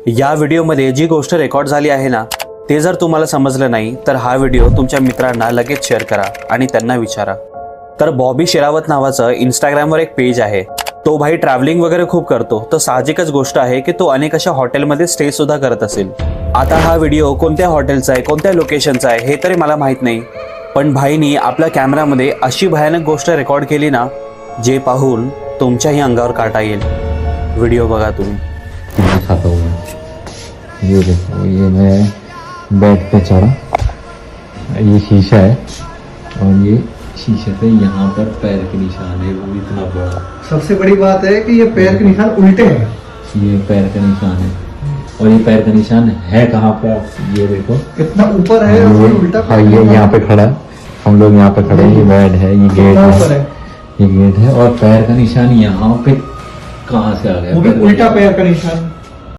या व्हिडिओमध्ये जी गोष्ट रेकॉर्ड झाली आहे ना, ते जर तुम्हाला समजलं नाही तर हा व्हिडिओ तुमच्या मित्रांना लगेच शेअर करा आणि त्यांना विचारा. तर बॉबी शेरावत नावाचं इंस्टाग्रामवर एक पेज आहे. तो भाई ट्रॅव्हलिंग वगैरे खूप करतो, तर साहजिकच गोष्ट आहे की तो अनेक अशा हॉटेलमध्ये स्टे सुद्धा करत असेल. आता हा व्हिडिओ कोणत्या हॉटेलचा आहे, कोणत्या लोकेशनचा आहे हे तरी मला माहित नाही, पण भाईनी आपल्या कॅमेरामध्ये अशी भयानक गोष्ट रेकॉर्ड केली ना, जे पाहून तुमच्याही अंगावर काटा येईल. व्हिडिओ बघा तुम्ही. दिखाता हूँ ये देखो, ये मैं बेड पे चढ़ा, ये शीशा है और ये शीशे पे यहाँ पर पैर के निशान है, वो इतना बड़ा. सबसे बड़ी बात है कि ये पैर के निशान उल्टे हैं. ये पैर का निशान है और ये पैर का निशान है कहाँ पे, ये देखो कितना ऊपर है और ये, उल्टा हाँ ये यहाँ पे खड़ा है, हम लोग यहाँ पे खड़े हैं, ये बेड है, ये गेट कितना ऊपर है, है. ये गेट है और पैर का निशान यहाँ पे कहाँ से आ गया. वो भी उल्टा पैर का निशान.